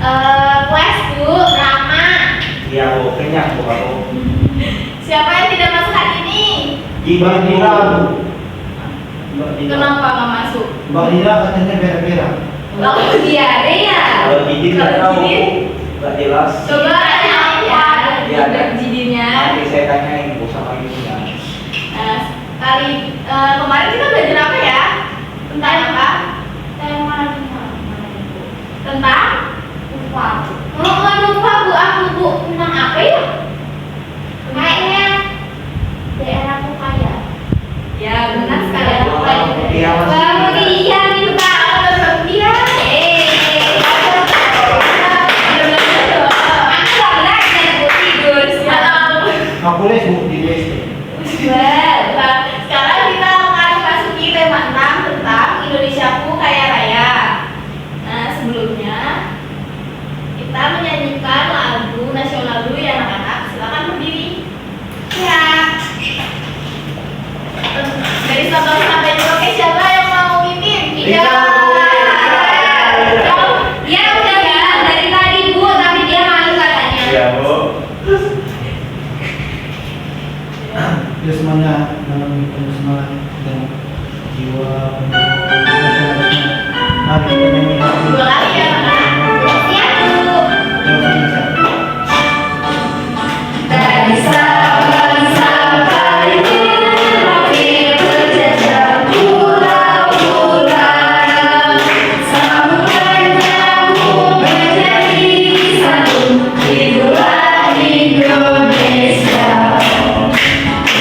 Quest Bu, drama. Iya Bu, kenyang Bu aku. Siapa yang tidak masuk hari ini? Mbak Dira Bu. Kenapa nggak masuk? Mbak Dira katanya berak-berak. Kalau diare ya. Kalau Didin nggak tahu Bu, nggak jelas. Coba tanya apa? Iya, Ada jidinya. Nanti saya tanyain Bu sama ibunya. Kemarin kita belajar apa ya? Tentang apa? Tema Tentang? lupa. Lupa Bu, aku Bu. Tentang apa ya? Kayaknya daerah kaya. Ya benar sekali. Iya, Mas. Kemudian kita kemudian Aku les Bu di les. Sekarang kita akan masuki tema 6 tentang Indonesiaku Kaya Raya. Nah, sebelumnya kita menyanyikan lagu nasional dulu ya anak-anak. Silakan berdiri. Ya. Dari Sabang sampai Merauke siapa yang mau mimpin? Iya. Dia udah bilang dari tadi Bu, tapi dia malu katanya. Iya Bu. Ya semuanya dalam penuh semangat dan jiwa penuh nasionalisme. Mari kita nyanyi lagu. Dua kali ya anak-anak. Siap Bu. Yang bisa. Dari Sabang sampai Merauke berjejak pulau-pulau, samudra nyambung menjadi satu, itulah Indonesia.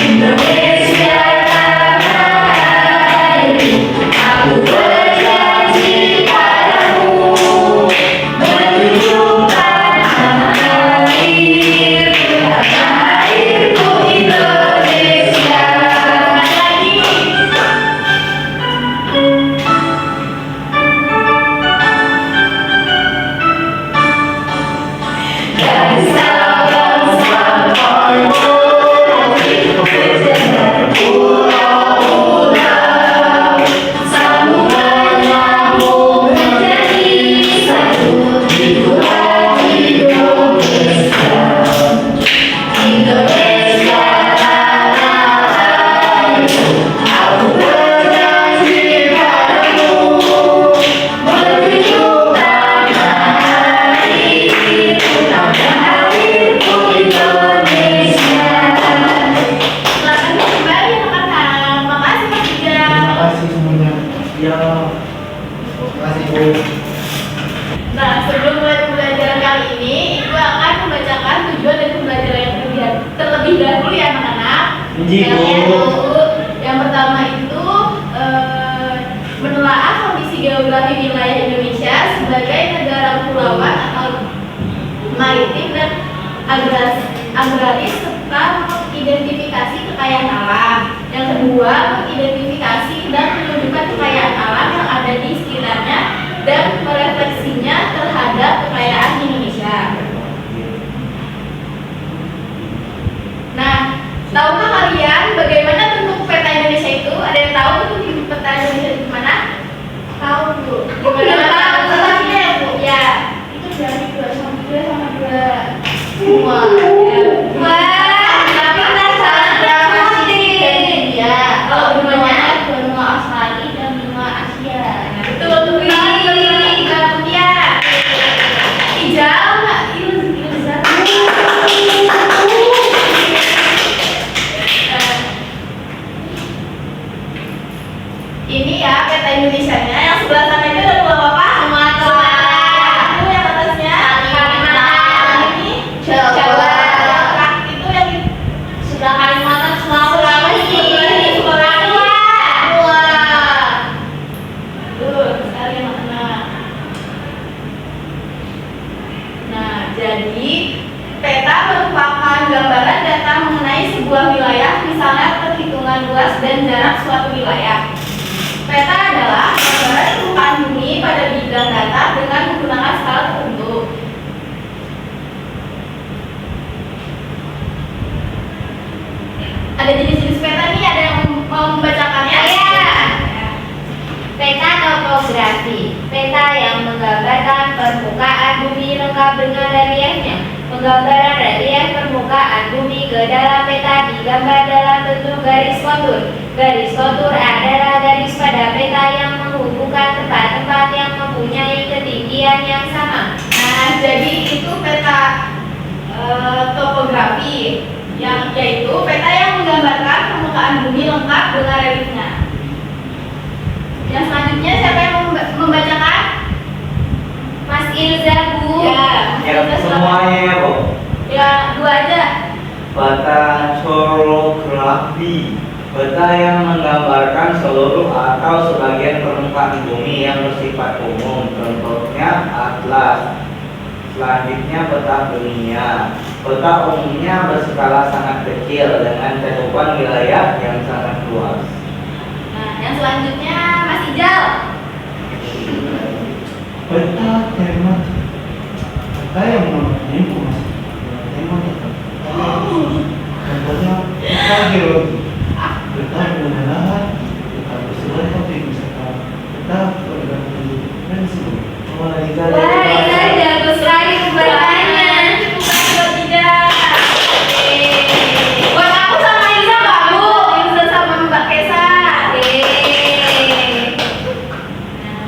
Indonesia tanah airku, aku berjanji padamu, menunjukkan tanah airku Indonesia. Lagi. Dari Sabang sampai Merauke berjejak pulau-pulau, samudra nyambung menjadi satu, itulah Indonesia. Indonesia tanah airku, aku berjanji padamu, menunjukkan tanah airku Indonesia. Silakan kembali anak-anak. Makasih Mas Ida. Terima kasih semuanya. Ya. Terima kasih Bu. Nah, sebelum mulai pembelajaran kali ini, Ibu akan membacakan tujuan dari pembelajaran yang terlebih dahulu ya anak-anak. Iya, Bu. Yang pertama itu menelaah kondisi geografi wilayah Indonesia sebagai negara kepulauan atau maritim dan agraris serta mengidentifikasi kekayaan alam. Yang kedua, mengidentifikasi dan menunjukkan kekayaan alam yang ada di sekitarnya dan merefleksinya terhadap kekayaan Indonesia. Nah, tahukah kalian bagaimana bentuk peta Indonesia itu? Ada yang tahu bentuk peta Indonesia itu gimana? Tahu Bu. Gimana tahu letaknya, Bu? Ya. Itu dari 2 sama 2 sama 2. Semua. Wah, tapi kita salah berapa sih? Ya, kalau semuanya Benua Australia dan benua Asia. betul tuh. Kemudian hijau nggak? Ilzat. Ini ya peta Indonesianya. Yang sebelah sana itu ada pulau apa? Sumatera. Itu yang atasnya Kalimantan. Ini Jawa. Itu yang Sebelah Kalimantan, Sulawesi. Papua. Tuh, sekali anak-anak. Nah, jadi peta merupakan gambaran data mengenai sebuah wilayah, misalnya perhitungan luas dan jarak suatu wilayah. Peta adalah gambaran permukaan bumi pada bidang data dengan menggunakan skala tertentu. Ada jenis-jenis peta nih, ada yang mau membacakannya? Iya. Peta topografi, peta yang menggambarkan permukaan bumi Penggambaran relief permukaan bumi ke dalam peta digambar dalam bentuk garis kontur. Garis kontur adalah garis pada peta yang menghubungkan tempat-tempat yang mempunyai ketinggian yang sama. Nah, jadi itu peta topografi, yaitu peta yang menggambarkan permukaan bumi lengkap dengan reliefnya. Yang selanjutnya siapa yang membacakan? Mas Ilza, Bu. Ya, Ya, semuanya ya, Bu. Ya, dua aja. Peta topography, peta yang menggambarkan seluruh atau sebagian permukaan bumi yang bersifat umum, contohnya atlas. Selanjutnya peta dunia. Peta umumnya berskala sangat kecil dengan cakupan wilayah yang sangat luas. Nah, yang selanjutnya Mas Ijal. Peta tema, peta yang mengenai informasi tema contohnya peta geologi, peta pengenalan, peta persebaran topik, misalkan peta fotografi dan sebagainya. Wah, Ilza jago sekali membacanya. Buat Ijal. Buat aku sama Ilza nggak, Bu? Ilza sama Mbak Kesa. Nah,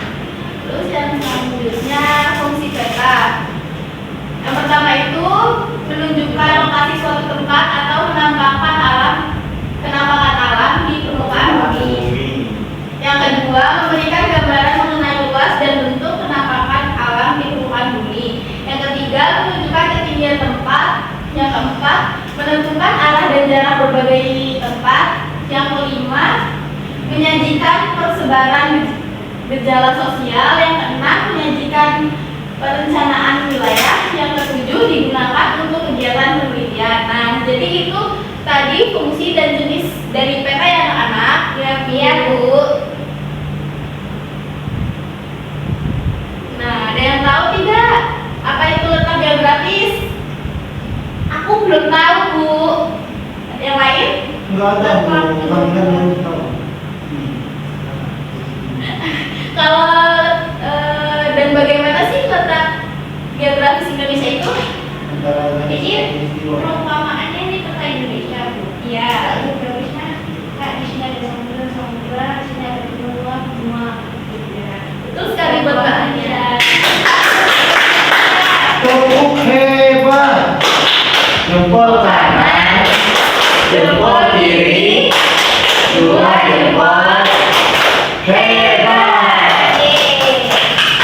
terus yang selanjutnya fungsi peta. Yang pertama itu menunjukkan lokasi suatu tempat atau penampakan alam di permukaan bumi. Yang kedua, memberikan gambaran mengenai luas dan bentuk penampakan alam di permukaan bumi. Yang ketiga, menunjukkan ketinggian tempat. Yang keempat, menentukan arah dan jarak berbagai tempat. Yang kelima, menyajikan persebaran gejala sosial. Yang keenam, menyajikan perencanaan wilayah. Yang ketujuh, digunakan untuk kegiatan penelitian. Nah, jadi itu tadi fungsi dan jenis dari peta ya anak-anak. Iya, Bu. Nah, ada yang tahu tidak apa itu letak geografis? Aku belum tahu, Bu. Yang lain? Enggak ada, Bu. Kami kan belum tahu. Kalau dan bagaimana sih letak geografis Indonesia itu? Antara Jadi istiwa. perumpamaannya ini peta Indonesia, Bu. Iya. Geografisnya kayak di sini ada samudra, di sini ada benua, Betul sekali Bapak Anja. Tepuk hebat. Jempol kanan, jempol kiri, dua jempol. Hebat.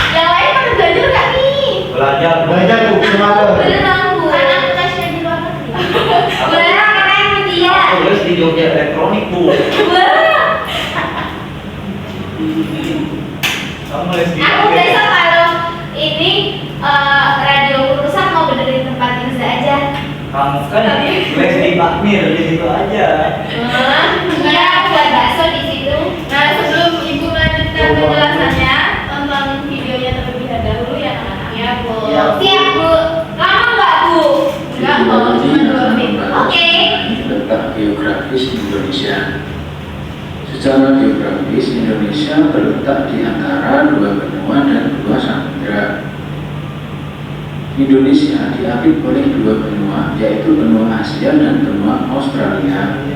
Yang lain pada belajar nggak nih? Belajar, Bu. Belajar, Bu, semangat. Berenang, Bu. Karena aku tesnya di luar negeri. Berenang keren dia. Tulis di Jogja Elektronik, Bu. Kamu les di Aku besok kalau ini radio urusan mau benerin tempat Ilza aja. Kamu kan les di Bakmir di situ aja. Iya, aku buat bakso di situ. Nah, sebelum Ibu melanjutkan penjelasannya, tonton videonya terlebih dahulu ya anak-anak. Ya, Bu. Ya. Siap, Bu. Lama nggak, Bu? Nggak, mau cuma 2 menit. Oke. Letak geografis Indonesia. Secara geografis Indonesia terletak di antara 2 benua dan 2 samudra. Indonesia diapit oleh 2 benua, yaitu benua Asia dan benua Australia.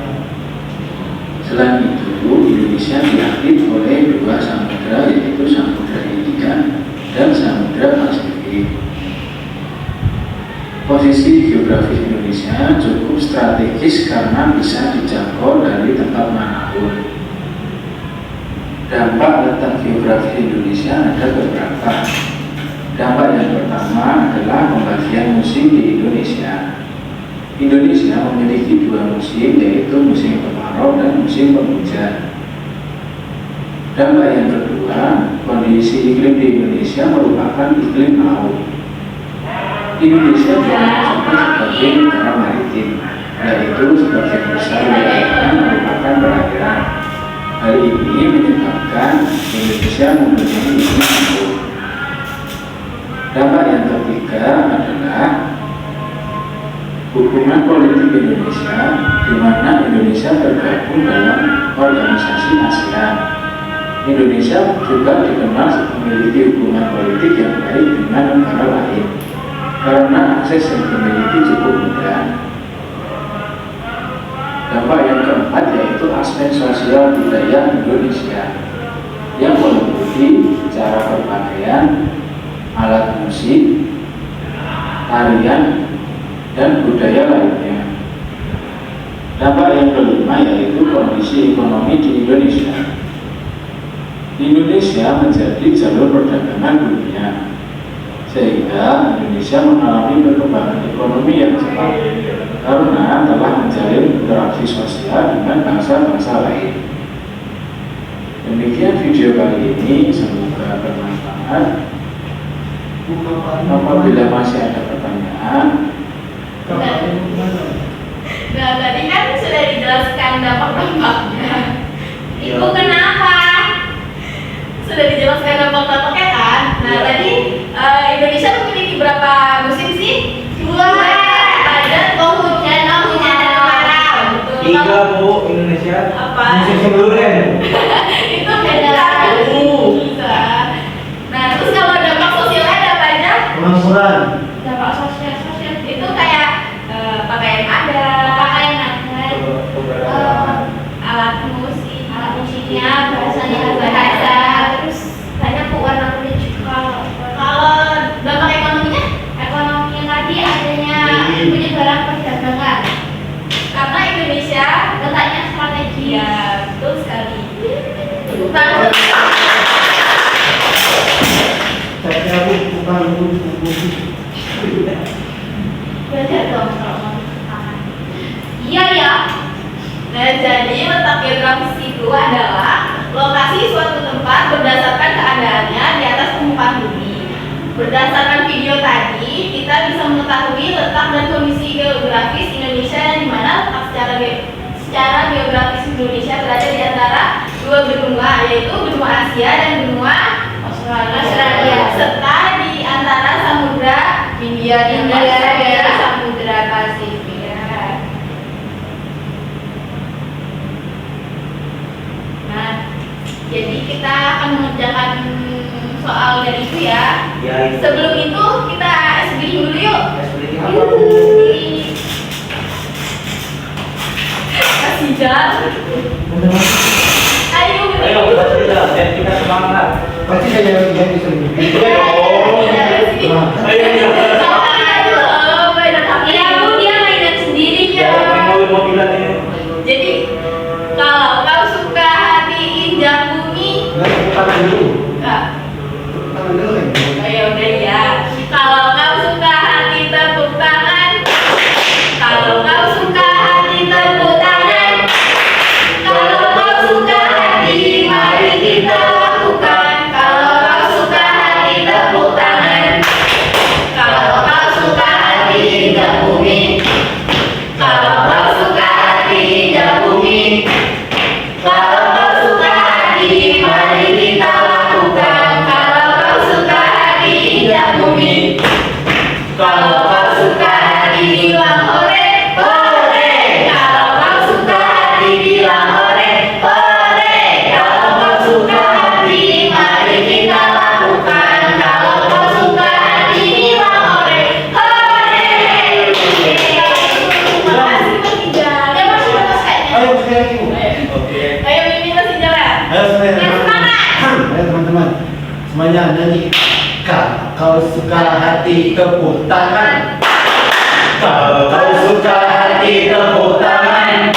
Selain itu, Indonesia diapit oleh 2 samudra, yaitu Samudra Hindia dan Samudra Pasifik. Posisi geografis Indonesia cukup strategis karena bisa dijangkau dari tempat manapun. Dampak letak geografis Indonesia ada beberapa. Dampak yang pertama adalah pembagian musim di Indonesia. Indonesia memiliki 2 musim, yaitu musim kemarau dan musim penghujan. Dampak yang kedua, kondisi iklim di Indonesia merupakan iklim laut. Indonesia juga masuk sebagai negara maritim, yaitu sebagian besar wilayahnya merupakan perairan. Hal ini menyebabkan Indonesia mempunyai iklim laut. Dampak yang ketiga adalah hubungan politik Indonesia, di mana Indonesia tergabung dalam organisasi ASEAN. Indonesia juga dikenal memiliki hubungan politik yang baik dengan negara lain. Karena akses yang dimiliki cukup mudah. Dampak yang keempat yaitu aspek sosial budaya Indonesia yang meliputi cara berpakaian, alat musik, tarian, dan budaya lainnya. Dampak yang kelima yaitu kondisi ekonomi di Indonesia. Indonesia menjadi jalur perdagangan dunia, sehingga Indonesia mengalami perkembangan ekonomi yang cepat karena telah menjalin interaksi sosial dengan bangsa-bangsa lain. Demikian video kali ini, semoga bermanfaat. Apabila masih ada pertanyaan, Nah, tadi kan sudah dijelaskan dampak-dampaknya. Ibu kenapa? Sudah dijelaskan dampak-dampaknya kan? Nah, tadi Indonesia memiliki berapa musim sih? Dua. Ada penghujan, dan kemarau. Betul. Tiga Bu, Indonesia. Apa? Musim durian. Itu beda. Bisa. Nah, terus kalau dampak sosialnya ada apa aja? Pengangguran. Dampak sosial Itu kayak pakaian ada, alat musiknya, bahasa, terus banyak warna kulit juga. Kalau dampak ekonominya, Ekonominya tadi adanya penyebaran perdagangan karena Indonesia letaknya strategi. ya betul sekali. Saya bukan Belajar dong kalau mau tangan. Iya ya. Nah, jadi letak geografis itu adalah lokasi suatu tempat berdasarkan keadaannya di atas permukaan bumi. Berdasarkan video tadi, kita bisa mengetahui letak dan kondisi geografis Indonesia di mana letak secara geografis Indonesia berada di antara dua benua, yaitu benua Asia dan benua Australia, serta di antara Samudra Hindia dan Samudra Pasifik. Nah, jadi kita akan mengerjakan soal dari itu ya. Ya, itu. Sebelum itu kita SBI dulu yuk. SBI apa? Kasih jalan. Ayo, Ayo, kita kita semangat. pasti saya yang bisa Iya Bu, dia mainan sendiri Ya, main mobil-mobilan ini. Jadi kalau kau suka hati injak bumi, tangan dulu. Kak, Tangan dulu ya. ayo udah ya. Kalau kau suka hati tepuk tangan. Kalau kau suka hati tepuk tangan. Kalau kau suka hati, mari kita lakukan. Kalau kau suka hati tepuk tangan. Kalau kau suka hati injak bumi. Kalau kau suka hati injak bumi. Kalau kau suka hati, mari kita lakukan. Kalau kau suka hati injak bumi. Kalau kau suka hati bilang hore, hore. Kalau kau suka hati bilang hore, hore. Kalau kau suka hati, mari kita lakukan. Kalau kau suka hati bilang hore, hore. Terima kasih Mas Ijal. Ya masih bagus kayaknya. Ayo sekali lagi Bu. Oke. Ayo Mimi masih jalan. Ayo semuanya. Yang semangat. Ayo teman-teman. Semuanya nyanyi. Kau suka hati tepuk tangan. Kalau kau suka hati tepuk tangan.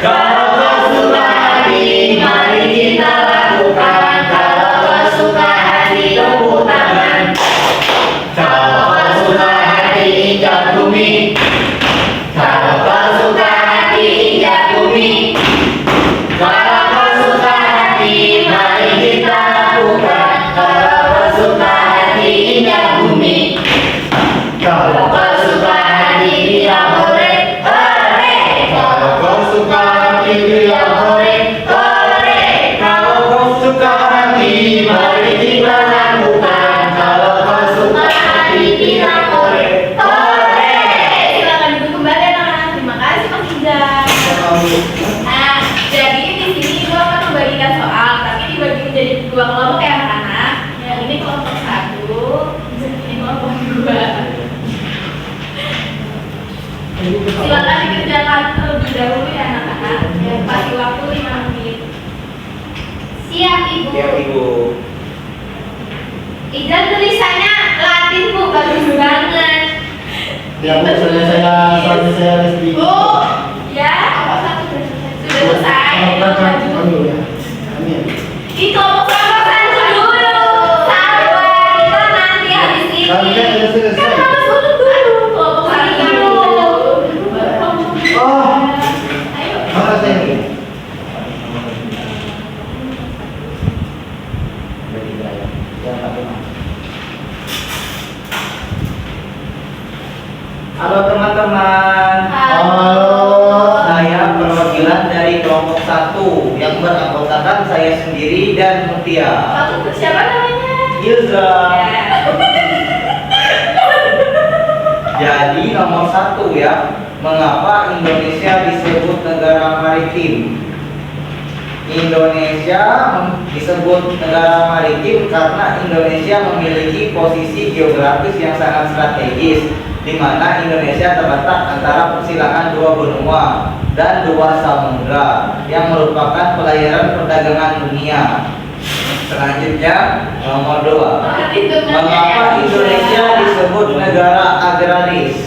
Kalau kau suka hati, mari kita lakukan. Kalau kau suka hati, tepuk tangan. Kalau kau suka hati, injak bumi. Kalau kau suka hati, injak bumi. Kalau kau suka hati, mari kita lakukan. Kalau kau suka hati, injak bumi. Kalau kau suka hati, bilang hore, hore. Kalau kau suka hati bilang hore, hore. kalau kau suka hati mari kita lakukan. Kalau kau suka hati bilang hore, Hore. Silakan duduk kembali anak-anak. Terima kasih Mas Ijal. Nah, jadi di sini gua akan membagikan soal, tapi dibagi menjadi dua kelompok ya anak-anak. Yang ini kelompok 1, ini kelompok 2. Silakan dikerjakan terlebih dahulu ya anak-anak. Ya, kasih waktu 5 menit. Siap Ibu. Ya Ibu. Ijal tulisannya Latin Bu, bagus banget. Ya Bu, soalnya saya les di. Bu, ya, apa satu sudah selesai. Amin ya. Amin. Itu sama dulu. Sabar, kita nanti habis ini. Sampai udah selesai. Kan harus duduk dulu. Kelompok satu dulu. Oh, Ayo. mana saya ini? Halo teman-teman. Halo. Saya perwakilan dari kelompok 1 yang beranggotakan saya sendiri dan Mutia. Satu siapa namanya? Ilza. Ya. Jadi nomor 1 ya, mengapa Indonesia disebut negara maritim? Indonesia disebut negara maritim karena Indonesia memiliki posisi geografis yang sangat strategis, di mana Indonesia terletak antara persilangan 2 benua dan 2 samudra yang merupakan pelayaran perdagangan dunia. Selanjutnya nomor 2, mengapa Indonesia disebut negara agraris?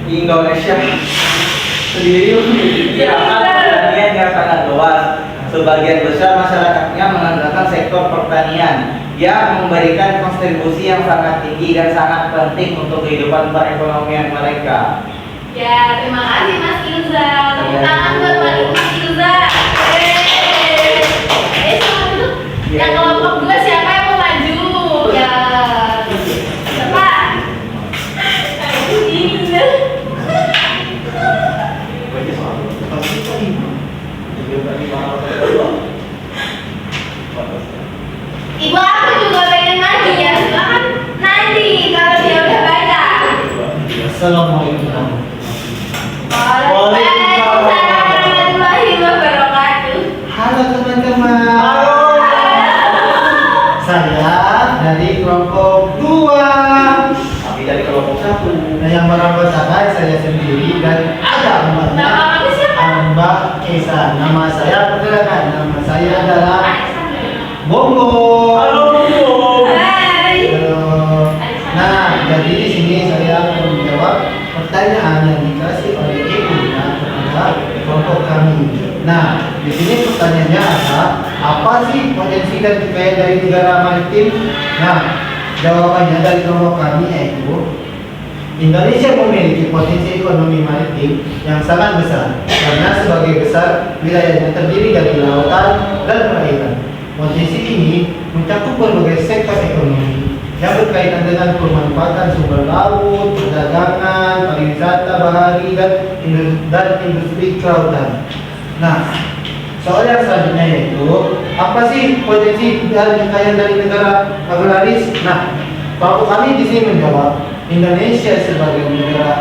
Indonesia sendiri memiliki lahan pertanian yang sangat luas. Sebagian besar masyarakatnya mengandalkan sektor pertanian yang memberikan kontribusi yang sangat tinggi dan sangat penting untuk kehidupan perekonomian mereka. Ya, terima kasih Mas Ilza. Tepuk tangan buat Mas Ilza. Selamat duduk. Yang kelompok 2 siapa yang mau maju? Ya, siapa? Ilza. Ibu aku juga pengen maju ya. Silakan nanti kalau dia udah baca. Assalamualaikum. Waalaikumsalam warahmatullahi wabarakatuh. Halo teman-teman. Saya dari kelompok 2. Kami dari kelompok 1. Nah, yang meranggotakan saya sendiri dan ada mbaknya. Nama kamu siapa? Mbak Esa. Nama saya perkenalkan. Nama saya adalah Bongo. Halo. Hai. Halo. Nah, jadi di sini saya akan menjawab pertanyaan yang dikasih oleh ibu kepada kelompok kami. Nah, di sini pertanyaannya adalah apa sih potensi dan kekayaan dari negara maritim? Nah, jawabannya dari kelompok kami yaitu Indonesia memiliki potensi ekonomi maritim yang sangat besar karena sebagai besar wilayahnya terdiri dari lautan dan perairan. Potensi ini mencakup berbagai sektor ekonomi yang berkaitan dengan pemanfaatan sumber laut, perdagangan, pariwisata bahari dan industri kelautan. Nah, soal yang selanjutnya yaitu apa sih potensi dan kekayaan dari negara agraris? Nah, kelompok kami di sini menjawab Indonesia sebagai negara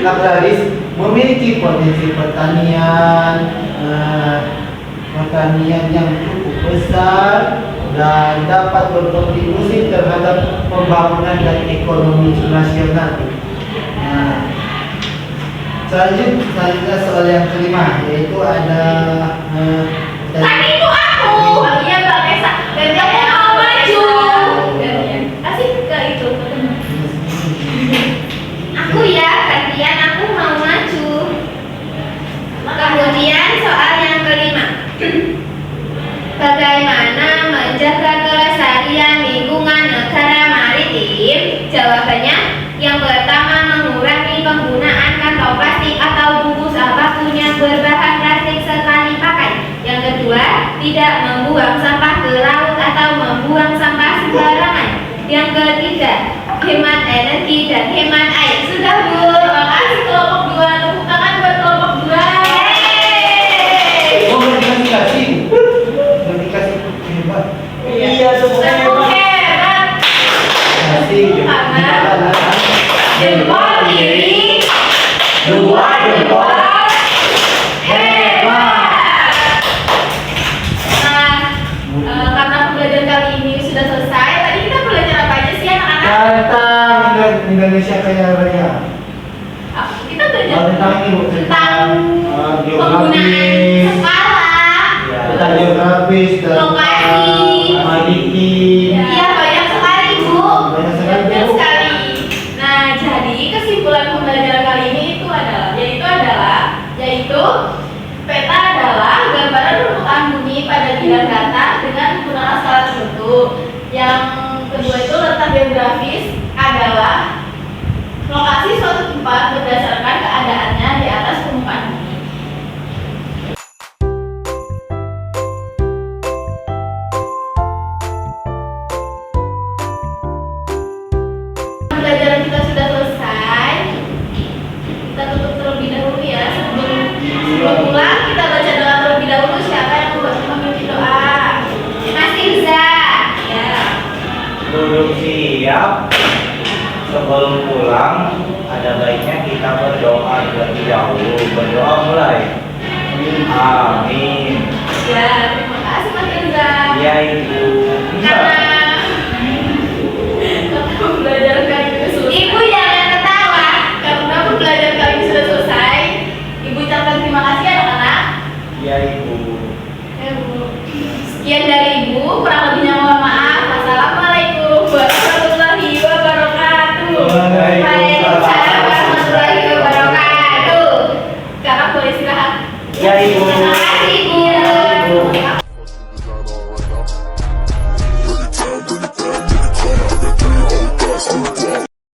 agraris memiliki potensi pertanian yang cukup besar dan dapat berkontribusi terhadap pembangunan dan ekonomi nasional. Nah, selanjutnya soal yang kelima yaitu ada Tadi itu aku. Iya Mbak Esa. Dan kamu mau maju. Kasih ke itu. Aku ya, gantian aku mau maju. Kemudian soal yang kelima. Bagaimana menjaga kelestarian lingkungan negara maritim? Jawabannya, yang pertama mengurangi penggunaan kantong plastik atau bungkus apapun yang berbahan plastik sekali pakai. Yang kedua, tidak membuang sampah ke laut atau membuang sampah sembarangan. Yang ketiga, hemat energi dan hemat air. Sudah Bu. Terima kasih kelompok 2. Tepuk tangan buat kelompok 2. dikasih hebat. Iya, semuanya Tepuk hebat. Kasih Jempol kiri. 2 jempol. Hebat. Nah, karena pembelajaran kali ini sudah selesai. Tadi kita belajar apa aja sih anak-anak? tentang Indonesia kaya raya. tentang ini Bu, tentang penggunaan geografis, skala, Ya. tentang geografis, lokasi. maliki. Iya, banyak sekali Bu. Banyak sekali, Banyak Bu. sekali. Nah, jadi kesimpulan pembelajaran kali ini itu adalah yaitu peta adalah gambaran permukaan bumi pada bidang data dengan menggunakan skala tertentu. Yang kedua itu letak geografis adalah lokasi suatu tempat berdasarkan keadaannya di atas permukaan bumi. Pembelajaran kita sudah selesai. Kita tutup terlebih dahulu ya. Sebelum pulang kita baca doa terlebih dahulu. Siapa yang memimpin doa? Mas Irza. Ya. Duduk siap. Sebelum pulang, ada baiknya kita berdoa terlebih dahulu. Berdoa mulai. Amin. Ya, terima kasih Mas Irza. Ya Ibu. Karena pembelajaran kali ini sudah selesai. Ibu jangan ketawa. Karena pembelajaran kali ini sudah selesai. Ibu ucapkan terima kasih anak-anak. Ya Ibu. Ya, Bu. Sekian dari Ibu, kurang lebihnya mohon maaf. Wassalamualaikum warahmatullahi wabarakatuh. Waalaikumsalam warahmatullahi wabarakatuh. Sekarang boleh istirahat. Ya Ibu. Terima kasih, Bu. Ibu.